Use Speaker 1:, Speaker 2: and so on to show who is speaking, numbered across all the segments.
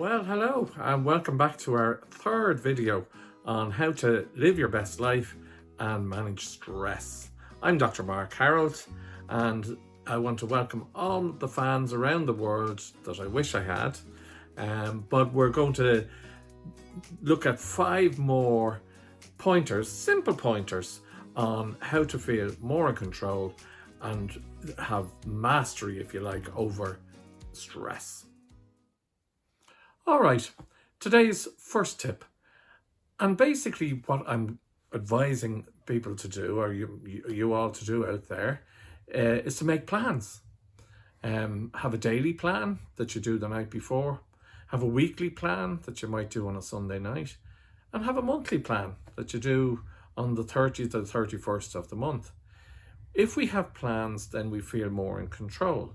Speaker 1: Well, hello and welcome back to our third video on how to live your best life and manage stress. I'm Dr. Mark Harrold and I want to welcome all the fans around the world that I wish I had. But we're going to look at 5 more pointers, simple pointers on how to feel more in control and have mastery, if you like, over stress. All right, today's first tip, and basically what I'm advising people to do, or you all to do out there, is to make plans. Have a daily plan that you do the night before, have a weekly plan that you might do on a Sunday night, and have a monthly plan that you do on the 30th or 31st of the month. If we have plans, then we feel more in control.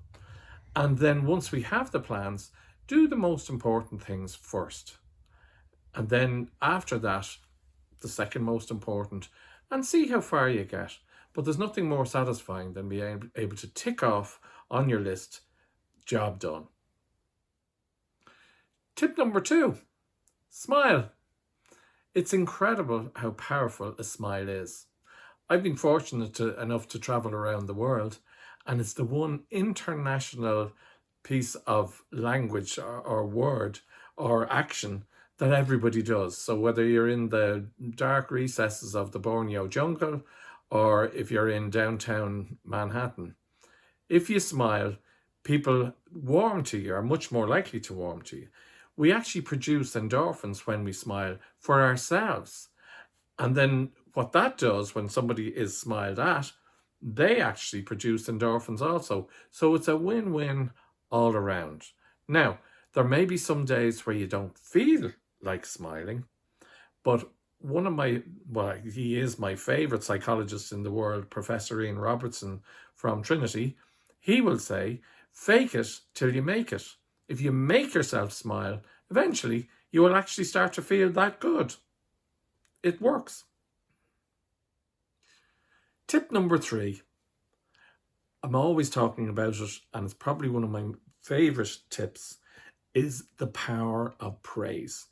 Speaker 1: And then once we have the plans, do the most important things first. And then after that, the second most important, and see how far you get. But there's nothing more satisfying than being able to tick off on your list, job done. Tip number 2, smile. It's incredible how powerful a smile is. I've been fortunate enough to travel around the world, and it's the one international piece of language or word or action that everybody does. So whether you're in the dark recesses of the Borneo jungle or if you're in downtown Manhattan, if you smile, people warm to you, are much more likely to warm to you. We actually produce endorphins when we smile for ourselves. And then what that does when somebody is smiled at, they actually produce endorphins also. So it's a win-win all around. Now, there may be some days where you don't feel like smiling, but he is my favorite psychologist in the world, Professor Ian Robertson from Trinity. He will say, fake it till you make it. If you make yourself smile, eventually you will actually start to feel that good. It works. Tip number 3. I'm always talking about it, and it's probably one of my favorite tips, is the power of praise.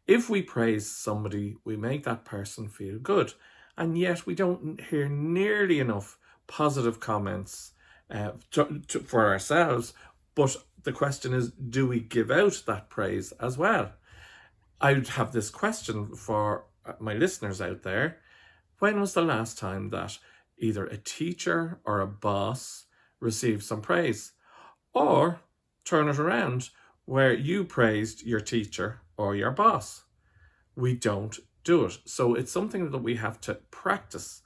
Speaker 1: If we praise somebody, we make that person feel good, and yet we don't hear nearly enough positive comments for ourselves. But the question is, do we give out that praise as well? I would have this question for my listeners out there. When was the last time that either a teacher or a boss received some praise? Or turn it around, where you praised your teacher or your boss. We don't do it. So it's something that we have to practice.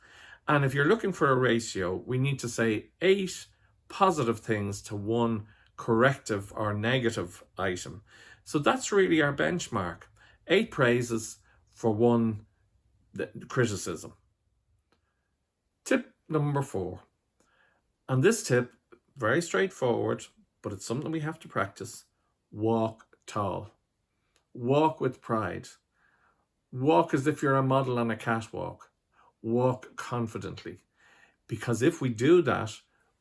Speaker 1: And if you're looking for a ratio, we need to say 8 positive things to 1 corrective or negative item. So that's really our benchmark. 8 praises for 1 criticism. Tip number 4. And this tip, very straightforward, but it's something we have to practice. Walk tall. Walk with pride. Walk as if you're a model on a catwalk. Walk confidently. Because if we do that,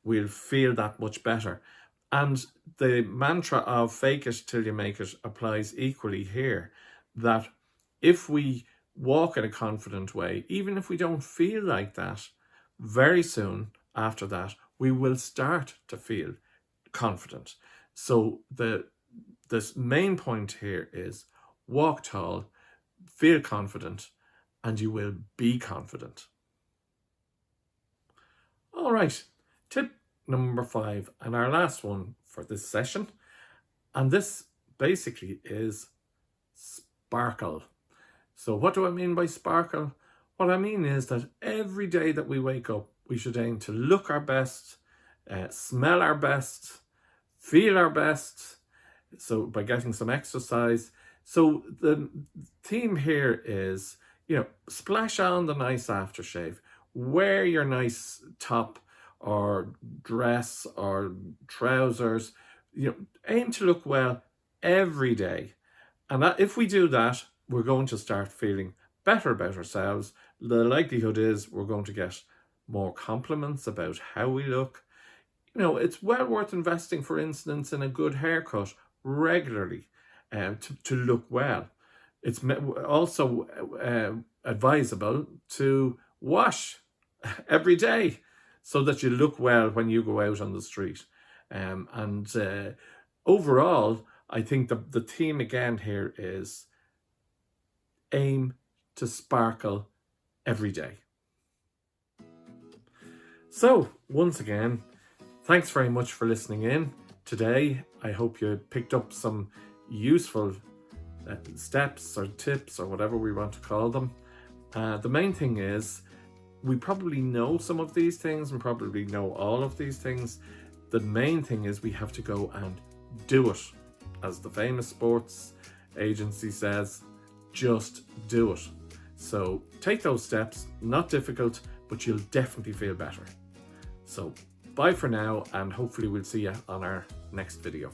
Speaker 1: we'll feel that much better. And the mantra of fake it till you make it applies equally here. That if we walk in a confident way, even if we don't feel like that, very soon after that, we will start to feel confident. So this main point here is walk tall, feel confident, and you will be confident. All right, tip number 5, and our last one for this session. And this basically is sparkle. So what do I mean by sparkle? What I mean is that every day that we wake up, we should aim to look our best, smell our best, feel our best, so by getting some exercise. So the theme here is, splash on the nice aftershave, wear your nice top or dress or trousers, aim to look well every day. And if we do that, we're going to start feeling better about ourselves. The likelihood is we're going to get more compliments about how we look. It's well worth investing, for instance, in a good haircut regularly. to look well. It's also advisable to wash every day so that you look well when you go out on the street. And overall, I think the theme again here is aim to sparkle every day. So once again, thanks very much for listening in today. I hope you picked up some useful steps or tips or whatever we want to call them. The main thing is we probably know some of these things and probably know all of these things. The main thing is we have to go and do it. As the famous sports agency says, just do it. So take those steps, not difficult, but you'll definitely feel better. So bye for now, and hopefully we'll see you on our next video.